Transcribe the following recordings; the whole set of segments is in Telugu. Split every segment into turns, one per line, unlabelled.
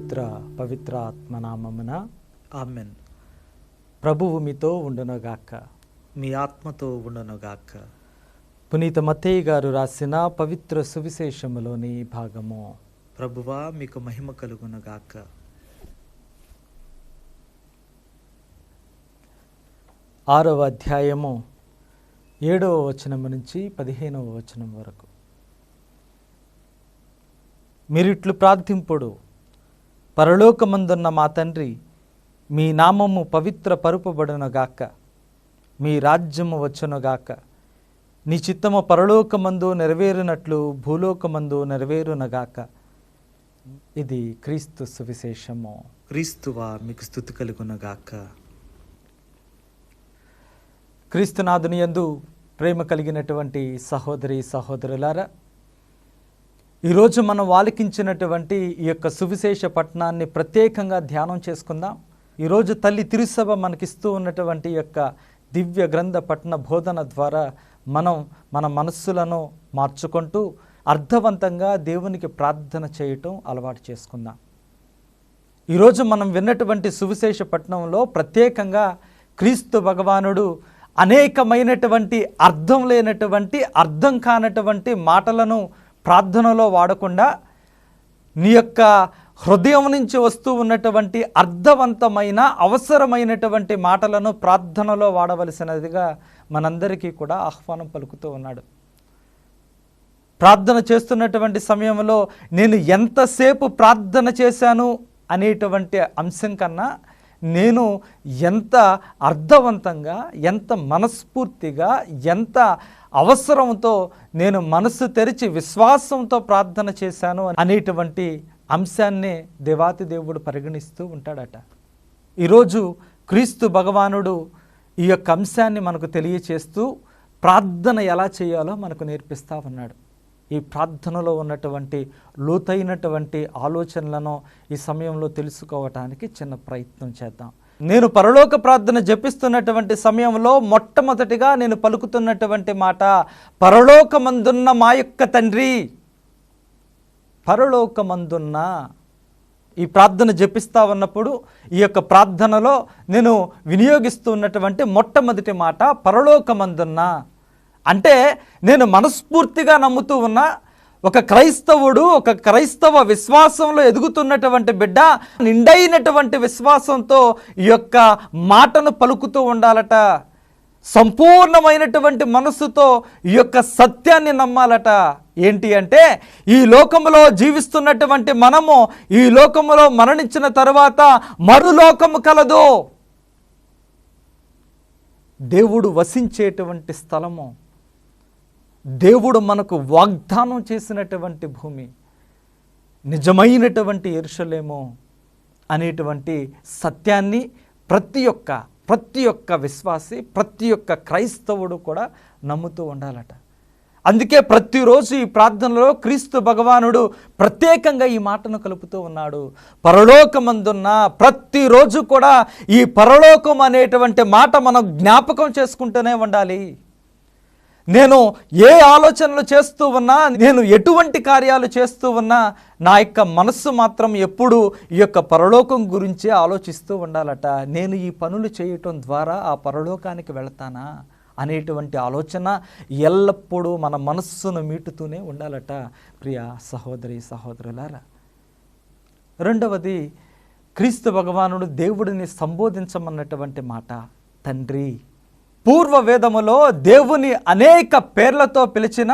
పుత్ర పవిత్ర ఆత్మనామమున
ఆమెన్.
ప్రభువు మీతో ఉండునుగాక.
మీ ఆత్మతో ఉండునుగాక.
పునీత మత్తయి గారు రాసిన పవిత్ర సువిశేషములోని భాగము.
ప్రభువా మీకు మహిమ కలుగునుగాక.
ఆరవ అధ్యాయము 7వ వచనము నుంచి 15వ వచనం వరకు. మీరిట్లు ప్రార్థింపుడు: పరలోకమందున్న మా తండ్రి, మీ నామము పవిత్ర పరుపబడునుగాక, మీ రాజ్యము వచ్చునుగాక, నీ చిత్తము పరలోకమందు నెరవేరునట్లు భూలోకమందు నెరవేరునగాక. ఇది క్రీస్తు సువిశేషము.
క్రీస్తువా మీకు స్తుతి కలుగునుగాక.
క్రీస్తునాథుని యందు ప్రేమ కలిగినటువంటి సహోదరి సహోదరులారా, ఈరోజు మనం ఆలకించినటువంటి ఈ యొక్క సువిశేష పట్టణాన్ని ప్రత్యేకంగా ధ్యానం చేసుకుందాం. ఈరోజు తల్లి తిరుసభ మనకిస్తూ ఉన్నటువంటి యొక్క దివ్య గ్రంథ పట్టణ బోధన ద్వారా మనం మన మనస్సులను మార్చుకుంటూ అర్థవంతంగా దేవునికి ప్రార్థన చేయటం అలవాటు చేసుకుందాం. ఈరోజు మనం విన్నటువంటి సువిశేష పట్టణంలో ప్రత్యేకంగా క్రీస్తు భగవానుడు అనేకమైనటువంటి అర్థం లేనటువంటి అర్థం కానటువంటి మాటలను ప్రార్థనలో వాడకుండా నీ యొక్క హృదయం నుంచి వస్తూ ఉన్నటువంటి అర్థవంతమైన అవసరమైనటువంటి మాటలను ప్రార్థనలో వాడవలసినదిగా మనందరికీ కూడా ఆహ్వానం పలుకుతూ ఉన్నాడు. ప్రార్థన చేస్తున్నటువంటి సమయంలో నేను ఎంతసేపు ప్రార్థన చేశాను అనేటువంటి అంశం కన్నా నేను ఎంత అర్థవంతంగా, ఎంత మనస్ఫూర్తిగా, ఎంత అవసరంతో నేను మనస్సు తెరిచి విశ్వాసంతో ప్రార్థన చేశాను అనేటువంటి అంశాన్ని దేవాతి దేవుడు పరిగణిస్తూ ఉంటాడట. ఈరోజు క్రీస్తు భగవానుడు ఈ యొక్క అంశాన్ని మనకు తెలియచేస్తూ ప్రార్థన ఎలా చేయాలో మనకు నేర్పిస్తూ ఉన్నాడు. ఈ ప్రార్థనలో ఉన్నటువంటి లోతైనటువంటి ఆలోచనలను ఈ సమయంలో తెలుసుకోవటానికి చిన్న ప్రయత్నం చేద్దాం. నేను పరలోక ప్రార్థన జపిస్తున్నటువంటి సమయంలో మొట్టమొదటిగా నేను పలుకుతున్నటువంటి మాట పరలోకమందున్న మా యొక్క తండ్రి. పరలోకమందున్న ఈ ప్రార్థన జపిస్తా ఉన్నప్పుడు ఈ యొక్క ప్రార్థనలో నేను వినియోగిస్తూ ఉన్నటువంటి మొట్టమొదటి మాట పరలోకమందున్న. అంటే నేను మనస్ఫూర్తిగా నమ్ముతూ ఉన్న ఒక క్రైస్తవుడు, ఒక క్రైస్తవ విశ్వాసంలో ఎదుగుతున్నటువంటి బిడ్డ నిండైనటువంటి విశ్వాసంతో ఈ యొక్క మాటను పలుకుతూ ఉండాలట. సంపూర్ణమైనటువంటి మనస్సుతో ఈ యొక్క సత్యాన్ని నమ్మాలట. ఏంటి అంటే ఈ లోకములో జీవిస్తున్నటువంటి మనము ఈ లోకములో మరణించిన తరువాత మరులోకము కలదు. దేవుడు వసించేటువంటి స్థలము, దేవుడు మనకు వాగ్దానం చేసినటువంటి భూమి, నిజమైనటువంటి యెరూషలేము అనేటువంటి సత్యాన్ని ప్రతి ఒక్క విశ్వాసి, ప్రతి ఒక్క క్రైస్తవుడు కూడా నమ్ముతూ ఉండాలట. అందుకే ప్రతిరోజు ఈ ప్రార్థనలో క్రీస్తు భగవానుడు ప్రత్యేకంగా ఈ మాటను కలుపుతూ ఉన్నాడు. పరలోకమందున్న ప్రతిరోజు కూడా ఈ పరలోకం అనేటువంటి మాట మనం జ్ఞాపకం చేసుకుంటూనే ఉండాలి. నేను ఏ ఆలోచనలు చేస్తూ ఉన్నా, నేను ఎటువంటి కార్యాలు చేస్తూ ఉన్నా నా యొక్క మనస్సు మాత్రం ఎప్పుడు ఈ యొక్క పరలోకం గురించే ఆలోచిస్తూ ఉండాలట. నేను ఈ పనులు చేయటం ద్వారా ఆ పరలోకానికి వెళతానా అనేటువంటి ఆలోచన ఎల్లప్పుడూ మన మనస్సును మీటుతూనే ఉండాలట. ప్రియ సహోదరి సహోదరులారా, రెండవది క్రీస్తు భగవానుడు దేవుడిని సంబోధించమన్నటువంటి మాట తండ్రి. పూర్వ వేదములో దేవుని అనేక పేర్లతో పిలిచిన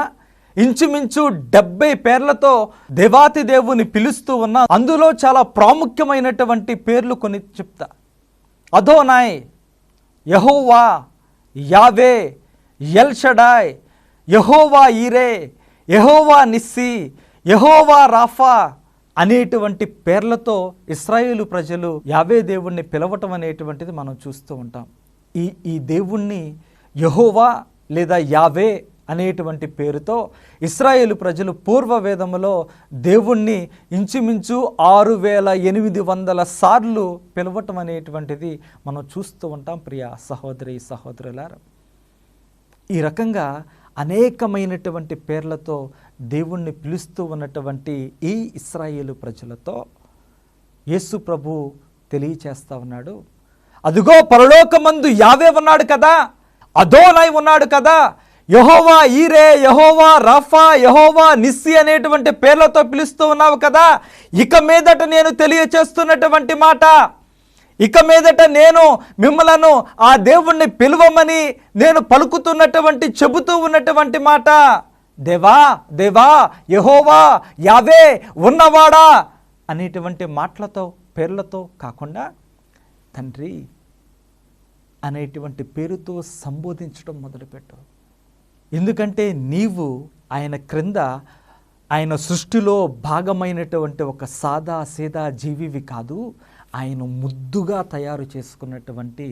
ఇంచుమించు 70 పేర్లతో దేవాతి దేవుని పిలుస్తూ ఉన్న అందులో చాలా ప్రాముఖ్యమైనటువంటి పేర్లు కొన్ని చెప్తా. అదోనాయ్, యెహోవా, యావే, ఎల్ షడాయ్, యెహోవా ఈరే, యెహోవా నిస్సి, యెహోవా రాఫా అనేటువంటి పేర్లతో ఇశ్రాయేలు ప్రజలు యావే దేవుణ్ణి పిలవటం అనేటువంటిది మనం చూస్తూ ఉంటాం. ఈ దేవుణ్ణి యెహోవా లేదా యావే అనేటువంటి పేరుతో ఇశ్రాయేలు ప్రజలు పూర్వ వేదములో దేవుణ్ణి ఇంచుమించు 6800 సార్లు పిలవటం అనేటువంటిది మనం చూస్తూ ఉంటాం. ప్రియ సహోదరి సహోదరులారా, ఈ రకంగా అనేకమైనటువంటి పేర్లతో దేవుణ్ణి పిలుస్తూ ఉన్నటువంటి ఈ ఇశ్రాయేలు ప్రజలతో యేసు ప్రభు తెలియచేస్తా ఉన్నాడు. అదిగో పరలోకమందు యావే ఉన్నాడు కదా, అదోనై ఉన్నాడు కదా, యెహోవా ఈరే, యెహోవా రాఫా, యెహోవా నిస్సి అనేటువంటి పేర్లతో పిలుస్తూ ఉన్నావు కదా. ఇక మీదట నేను తెలియచేస్తున్నటువంటి మాట, ఇక మీదట నేను మిమ్మలను ఆ దేవుణ్ణి పిలువమని నేను పలుకుతున్నటువంటి చెబుతూ ఉన్నటువంటి మాట, దేవా దేవా యెహోవా యావే ఉన్నవాడా అనేటువంటి మాటలతో పేర్లతో కాకుండా తండ్రి అనేటువంటి పేరుతో సంబోధించడం మొదలుపెట్టు. ఎందుకంటే నీవు ఆయన క్రింద, ఆయన సృష్టిలో భాగమైనటువంటి ఒక సాదా సీదా జీవివి కాదు, ఆయన ముద్దుగా తయారు చేసుకున్నటువంటి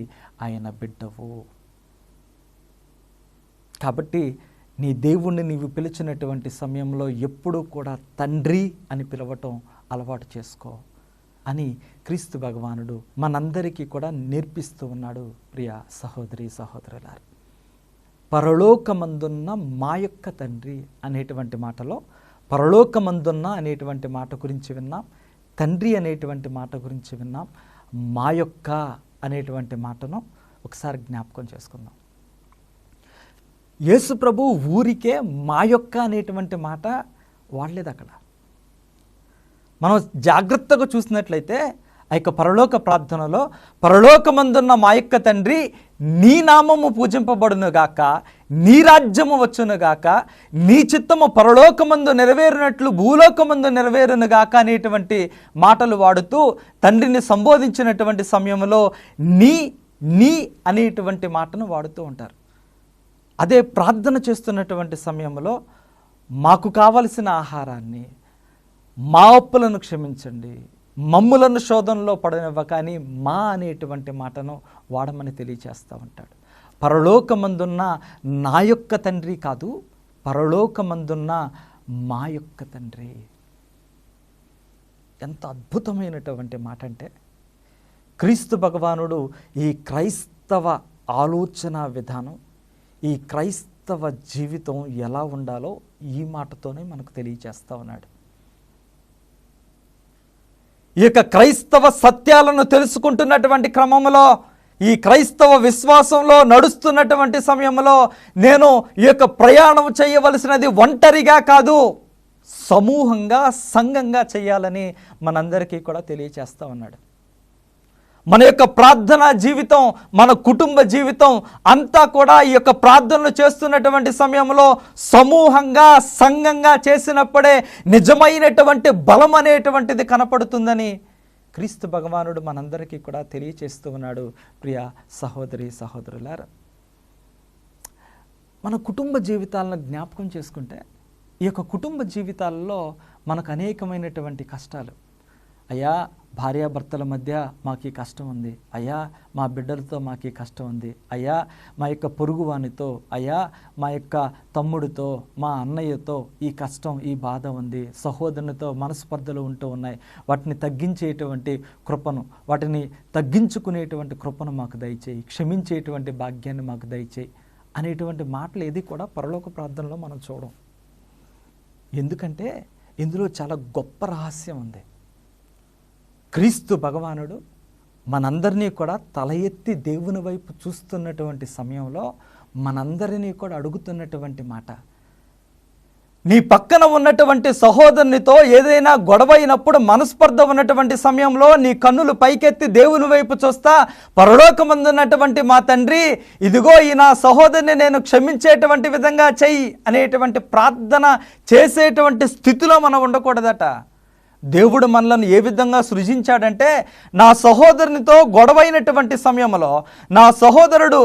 ఆయన బిడ్డవు. కాబట్టి నీ దేవుణ్ణి నీవు పిలిచినటువంటి సమయంలో ఎప్పుడూ కూడా తండ్రి అని పిలవటం అలవాటు చేసుకో అని క్రీస్తు భగవానుడు మనందరికీ కూడా నేర్పిస్తూ ఉన్నాడు. ప్రియ సహోదరి సహోదరులారా, పరలోకమందున్న మా యొక్క తండ్రి అనేటువంటి మాటలో పరలోకమందున్న అనేటువంటి మాట గురించి విన్నాం, తండ్రి అనేటువంటి మాట గురించి విన్నాం. మా యొక్క అనేటువంటి మాటను ఒకసారి జ్ఞాపకం చేసుకుందాం. యేసు ప్రభు ఊరికే మా యొక్క అనేటువంటి మాట వాడలేదు అక్కడ. మనం జాగ్రత్తగా చూసినట్లయితే ఆ యొక్క పరలోక ప్రార్థనలో పరలోకమందున్న మా యొక్క తండ్రి నీ నామము పూజింపబడునుగాక, నీ రాజ్యము వచ్చునుగాక, నీ చిత్తము పరలోకమందు నెరవేరినట్లు భూలోకమందు నెరవేరునుగాక అనేటువంటి మాటలు వాడుతూ తండ్రిని సంబోధించినటువంటి సమయంలో నీ అనేటువంటి మాటను వాడుతూ ఉంటారు. అదే ప్రార్థన చేస్తున్నటువంటి సమయంలో మాకు కావలసిన ఆహారాన్ని, మా అప్పులను క్షమించండి, మమ్ములను శోధనలో పడనివ్వ, కానీ మా అనేటువంటి మాటను వాడమని తెలియచేస్తూ ఉంటాడు. పరలోకమందున్న నా యొక్క తండ్రి కాదు, పరలోకమందున్న మా యొక్క తండ్రి. ఎంత అద్భుతమైనటువంటి మాట అంటే, క్రీస్తు భగవానుడు ఈ క్రైస్తవ ఆలోచన విధానం, ఈ క్రైస్తవ జీవితం ఎలా ఉండాలో ఈ మాటతోనే మనకు తెలియచేస్తూ ఉన్నాడు. ఈ యొక్క క్రైస్తవ సత్యాలను తెలుసుకుంటున్నటువంటి క్రమంలో, ఈ క్రైస్తవ విశ్వాసంలో నడుస్తున్నటువంటి సమయంలో నేను ఈ యొక్క ప్రయాణం చేయవలసినది ఒంటరిగా కాదు, సమూహంగా సంఘంగా చేయాలని మనందరికీ కూడా తెలియచేస్తూ ఉన్నాడు. మన యొక్క ప్రార్థనా జీవితం, మన కుటుంబ జీవితం అంతా కూడా ఈ యొక్క ప్రార్థనలు చేస్తున్నటువంటి సమయంలో సమూహంగా సంఘంగా చేసినప్పుడే నిజమైనటువంటి బలం అనేటువంటిది కనపడుతుందని క్రీస్తు భగవానుడు మనందరికీ కూడా తెలియచేస్తూ ఉన్నాడు. ప్రియ సహోదరి సహోదరులారా, మన కుటుంబ జీవితాలను జ్ఞాపకం చేసుకుంటే ఈ యొక్క కుటుంబ జీవితాలలో మనకు అనేకమైనటువంటి కష్టాలు, అయ్యా భార్యాభర్తల మధ్య మాకు ఈ కష్టం ఉంది, అయ్యా మా బిడ్డలతో మాకు ఈ కష్టం ఉంది, అయ్యా మా యొక్క పొరుగువానితో, అయ్యా మా యొక్క తమ్ముడితో, మా అన్నయ్యతో ఈ కష్టం ఈ బాధ ఉంది, సహోదరునితో మనస్పర్ధలు ఉంటూ ఉన్నాయి, వాటిని తగ్గించేటువంటి కృపను, వాటిని తగ్గించుకునేటువంటి కృపను మాకు దయచేయి, క్షమించేటువంటి భాగ్యాన్ని మాకు దయచేయి అనేటువంటి మాటలు ఏది కూడా పరలోక ప్రార్థనలో మనం చూడం. ఎందుకంటే ఇందులో చాలా గొప్ప రహస్యం ఉంది. క్రీస్తు భగవానుడు మనందరినీ కూడా తల ఎత్తి దేవుని వైపు చూస్తున్నటువంటి సమయంలో మనందరినీ కూడా అడుగుతున్నటువంటి మాట, నీ పక్కన ఉన్నటువంటి సహోదరునితో ఏదైనా గొడవ అయినప్పుడు, మనస్పర్ధ ఉన్నటువంటి సమయంలో నీ కన్నులు పైకెత్తి దేవుని వైపు చూస్తా, పరలోకమందున్నటువంటి మా తండ్రి ఇదిగో ఈ నా సహోదరుని నేను క్షమించేటువంటి విధంగా చెయ్యి అనేటువంటి ప్రార్థన చేసేటువంటి స్థితిలో మనం ఉండకూడదట. దేవుడు మనలను ఏ విధంగా సృజించాడంటే, నా సహోదరునితో గొడవైనటువంటి సమయంలో, నా సహోదరుడు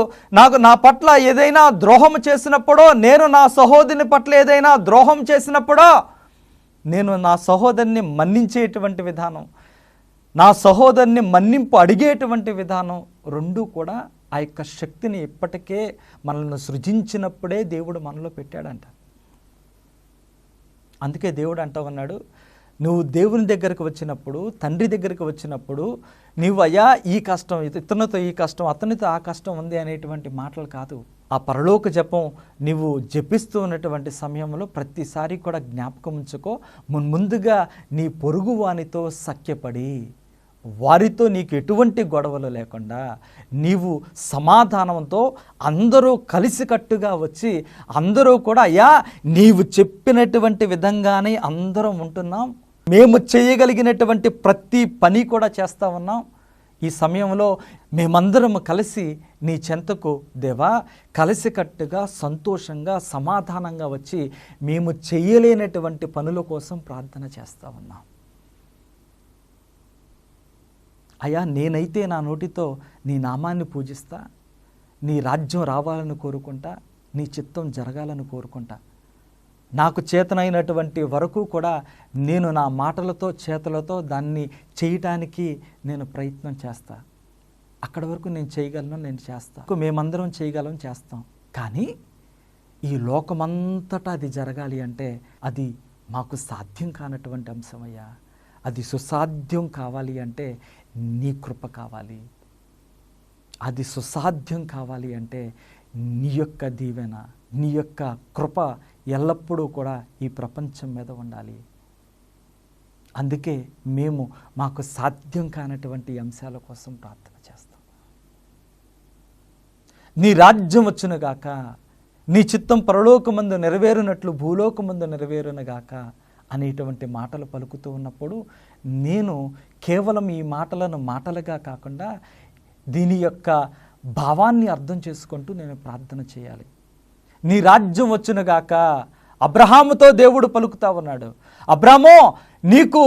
నా పట్ల ఏదైనా ద్రోహం చేసినప్పుడో, నేను నా సహోదరుని పట్ల ఏదైనా ద్రోహం చేసినప్పుడో నేను నా సహోదరుని మన్నించేటువంటి విధానం, నా సహోదరుని మన్నింపు అడిగేటువంటి విధానం రెండూ కూడా ఆ యొక్క శక్తిని ఇప్పటికే మనల్ని సృజించినప్పుడే దేవుడు మనలో పెట్టాడంట. అందుకే దేవుడు అంటూ ఉన్నాడు, నువ్వు దేవుని దగ్గరకు వచ్చినప్పుడు, తండ్రి దగ్గరకు వచ్చినప్పుడు నువ్వు అయ్యా ఈ కష్టం, ఇతనితో ఈ కష్టం, అతనితో ఆ కష్టం ఉంది అనేటువంటి మాటలు కాదు. ఆ పరలోక జపం నువ్వు జపిస్తూ ఉన్నటువంటి సమయంలో ప్రతిసారి కూడా జ్ఞాపకం ఉంచుకో, ముందుగా నీ పొరుగు వానితో సఖ్యపడి, వారితో నీకు ఎటువంటి గొడవలు లేకుండా నీవు సమాధానంతో అందరూ కలిసికట్టుగా వచ్చి అందరూ కూడా అయ్యా నీవు చెప్పినటువంటి విధంగానే అందరం ఉంటున్నాం, మేము చేయగలిగినటువంటి ప్రతి పని కూడా చేస్తూ ఉన్నాం, ఈ సమయంలో మేమందరం కలిసి నీ చెంతకు దేవా కలిసికట్టుగా సంతోషంగా సమాధానంగా వచ్చి మేము చేయలేనటువంటి పనుల కోసం ప్రార్థన చేస్తూ ఉన్నాం. అయ్యా నేనైతే నా నోటితో నీ నామాన్ని పూజిస్తా, నీ రాజ్యం రావాలని కోరుకుంటా, నీ చిత్తం జరగాలని కోరుకుంటా. నాకు చేతనైనటువంటి వరకు కూడా నేను నా మాటలతో చేతులతో దాన్ని చేయటానికి నేను ప్రయత్నం చేస్తా. అక్కడి వరకు నేను చేయగలను, నేను చేస్తా. మేమందరం చేయగలం, చేస్తాం. కానీ ఈ లోకమంతటా అది జరగాలి అంటే అది మాకు సాధ్యం కానటువంటి అంశమయ్యా. అది సుసాధ్యం కావాలి అంటే నీ కృప కావాలి. అది సుసాధ్యం కావాలి అంటే నీ యొక్క దీవెన, నీ యొక్క కృప ఎల్లప్పుడూ కూడా ఈ ప్రపంచం మీద ఉండాలి. అందుకే మేము మాకు సాధ్యం కానటువంటి అంశాల కోసం ప్రార్థన చేస్తాం. నీ రాజ్యం వచ్చునుగాక, నీ చిత్తం పరలోకమందు నెరవేరునట్లు భూలోకమందు నెరవేరునుగాక అనేటువంటి మాటలు పలుకుతూ ఉన్నప్పుడు నేను కేవలం ఈ మాటలను మాటలుగా కాకుండా దీని యొక్క భావాన్ని అర్థం చేసుకుంటూ నేను ప్రార్థన చేయాలి. నీ రాజ్యం వచ్చునుగాక. అబ్రహాముతో దేవుడు పలుకుతా ఉన్నాడు, అబ్రామో నీకు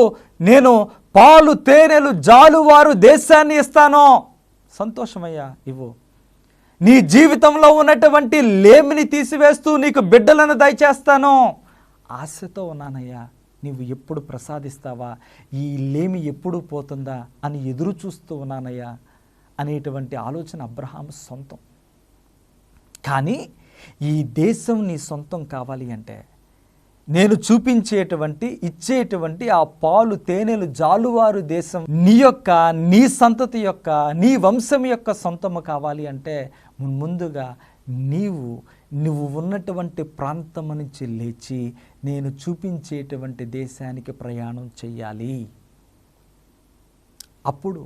నేను పాలు తేనెలు జాలువారు దేశాన్ని ఇస్తాను. సంతోషమయ్యా ఇవ్వు. నీ జీవితంలో ఉన్నటువంటి లేమిని తీసివేస్తూ నీకు బిడ్డలను దయచేస్తాను. ఆశతో ఉన్నానయ్యా, నీవు ఎప్పుడు ప్రసాదిస్తావా, ఈ లేమి ఎప్పుడు పోతుందా అని ఎదురు చూస్తూ ఉన్నానయ్యా అనేటువంటి ఆలోచన అబ్రహాము సొంతం. కానీ ఈ దేశం నీ సొంతం కావాలి అంటే నేను చూపించేటువంటి ఇచ్చేటువంటి ఆ పాలు తేనెలు జాలువారు దేశం నీ సంతతి యొక్క నీ వంశం యొక్క సొంతము కావాలి అంటే ముందుగా నువ్వు ఉన్నటువంటి ప్రాంతం నుంచి లేచి నేను చూపించేటువంటి దేశానికి ప్రయాణం చెయ్యాలి. అప్పుడు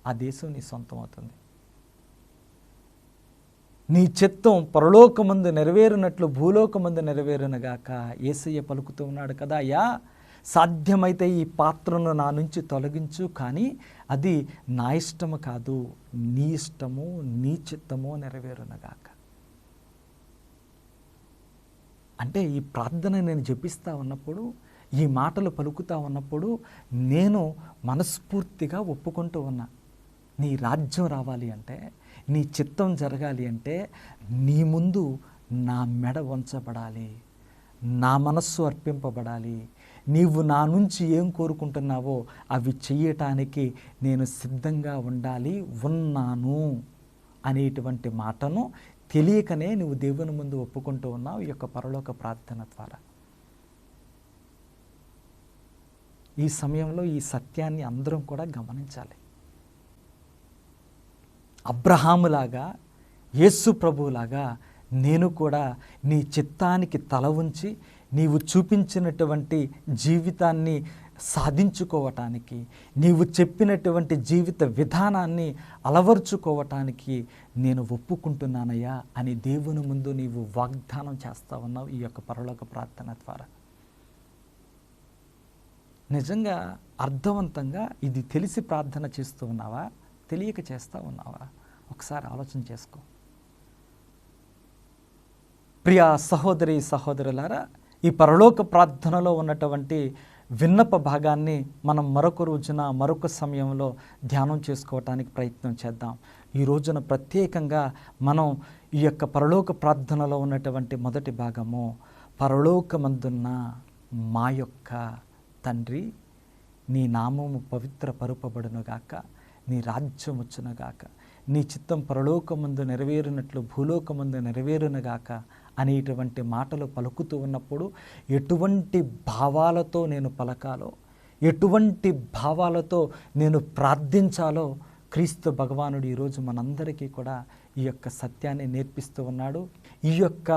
ఆ దేశం నీ సొంతం అవుతుంది. నీ చిత్తం పరలోకమందు నెరవేరునట్లు భూలోకమందు నెరవేరునుగాక. యేసయ్య పలుకుతూ ఉన్నాడు కదా, అయ్యా సాధ్యమైతే ఈ పాత్రను నా నుంచి తొలగించు, కానీ అది నా ఇష్టము కాదు, నీ ఇష్టము నీ చిత్తము నెరవేరునుగాక. అంటే ఈ ప్రార్థన నేను జపిస్తూ ఉన్నప్పుడు, ఈ మాటలు పలుకుతూ ఉన్నప్పుడు నేను మనస్ఫూర్తిగా ఒప్పుకుంటూ ఉన్నా, నీ రాజ్యం రావాలి అంటే, నీ చిత్తం జరగాలి అంటే నీ ముందు నా మెడ వంచబడాలి, నా మనస్సు అర్పింపబడాలి. నీవు నా నుంచి ఏం కోరుకుంటున్నావో అవి చెయ్యటానికి నేను సిద్ధంగా ఉండాలి, ఉన్నాను అనేటువంటి మాటను తెలియకనే నువ్వు దేవుని ముందు ఒప్పుకుంటూ ఉన్నావు ఈ యొక్క పరలోక ప్రార్థన ద్వారా. ఈ సమయంలో ఈ సత్యాన్ని అందరం కూడా గమనించాలి. అబ్రహాములాగా యేసు ప్రభువులాగా నేను కూడా నీ చిత్తానికి తల ఉంచి నీవు చూపించినటువంటి జీవితాన్ని సాధించుకోవటానికి, నీవు చెప్పినటువంటి జీవిత విధానాన్ని అలవర్చుకోవటానికి నేను ఒప్పుకుంటున్నానయ్యా అని దేవుని ముందు నీవు వాగ్దానం చేస్తా ఉన్నావు ఈ యొక్క పరలోక ప్రార్థన ద్వారా. నిజంగా అర్థవంతంగా ఇది తెలిసి ప్రార్థన చేస్తూ ఉన్నావా, తెలియక చేస్తూ ఉన్నావా? ఒకసారి ఆలోచన చేసుకో. ప్రియ సహోదరి సహోదరులారా, ఈ పరలోక ప్రార్థనలో ఉన్నటువంటి విన్నప భాగాన్ని మనం మరొక రోజున మరొక సమయంలో ధ్యానం చేసుకోవటానికి ప్రయత్నం చేద్దాం. ఈ రోజున ప్రత్యేకంగా మనం ఈ యొక్క పరలోక ప్రార్థనలో ఉన్నటువంటి మొదటి భాగము, పరలోకమందున్న మా యొక్క తండ్రి, నీ నామము పవిత్ర పరుపబడునుగాక, నీ రాజ్యం వచ్చునుగాక, నీ చిత్తం పరలోకమందు నెరవేరునట్లు భూలోకమందు నెరవేరునుగాక అనేటువంటి మాటలు పలుకుతూ ఉన్నప్పుడు ఎటువంటి భావాలతో నేను పలకాలో, ఎటువంటి భావాలతో నేను ప్రార్థించాలో క్రీస్తు భగవానుడు ఈరోజు మనందరికీ కూడా ఈ యొక్క సత్యాన్ని నేర్పిస్తూ ఉన్నాడు. ఈ యొక్క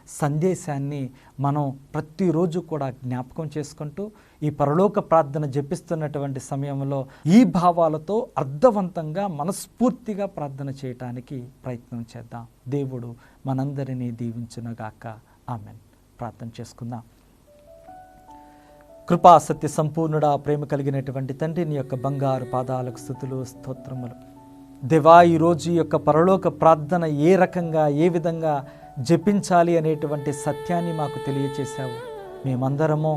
సందేశాన్ని మనం ప్రతిరోజు కూడా జ్ఞాపకం చేసుకుంటూ ఈ పరలోక ప్రార్థన జపిస్తున్నటువంటి సమయంలో ఈ భావాలతో అర్థవంతంగా మనస్ఫూర్తిగా ప్రార్థన చేయటానికి ప్రయత్నం చేద్దాం. దేవుడు మనందరినీ దీవించునుగాక. ఆమెన్. ప్రార్థన చేసుకుందాం. కృపా సత్య సంపూర్ణుడా, ప్రేమ కలిగినటువంటి తండ్రి, నీ యొక్క బంగారు పాదాలకు స్తుతులు స్తోత్రములు. దేవా, ఈరోజు ఈ యొక్క పరలోక ప్రార్థన ఏ రకంగా ఏ విధంగా జపించాలి అనేటువంటి సత్యాన్ని మాకు తెలియచేశావు. మేమందరము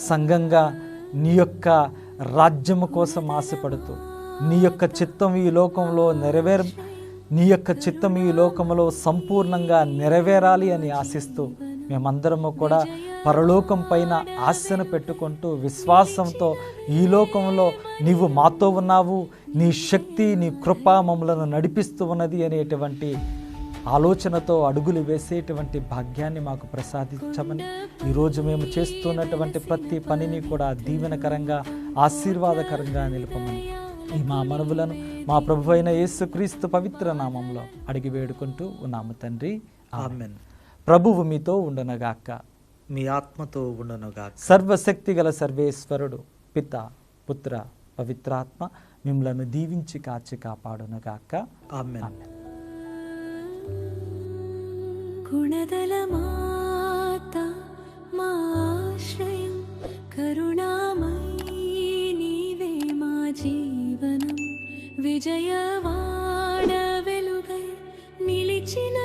సంఘంగా నీ యొక్క రాజ్యము కోసం ఆశపడుతూ నీ యొక్క చిత్తం ఈ లోకంలో నీ యొక్క చిత్తం ఈ లోకంలో సంపూర్ణంగా నెరవేరాలి అని ఆశిస్తూ మేమందరము కూడా పరలోకం పైన ఆశను పెట్టుకుంటూ విశ్వాసంతో ఈ లోకంలో నీవు మాతో ఉన్నావు, నీ శక్తి నీ కృప మమ్మలను నడిపిస్తూ ఉన్నది అనేటువంటి ఆలోచనతో అడుగులు వేసేటువంటి భాగ్యాన్ని మాకు ప్రసాదించమని, ఈరోజు మేము చేస్తున్నటువంటి ప్రతి పనిని కూడా దీవెనకరంగా ఆశీర్వాదకరంగా నిలపమని ఈ మా మనవులను మా ప్రభు అయిన యేసుక్రీస్తు పవిత్ర నామంలో అడిగి వేడుకుంటూ ఉన్నాము తండ్రి.
ఆమెన్.
ప్రభువు మీతో ఉండునుగాక.
మీ ఆత్మతో ఉండునుగాక.
సర్వశక్తి గల సర్వేశ్వరుడు పిత పుత్ర పవిత్రాత్మ మిమ్మలను దీవించి కాచి కాపాడునుగాక.
ఆమెన్.
ఆమెన్.
గుణదల మాత మా ఆశ్రయం, కరుణామయీ నీవే మా జీవనం, విజయవాడ వెలుగై నిలిచిన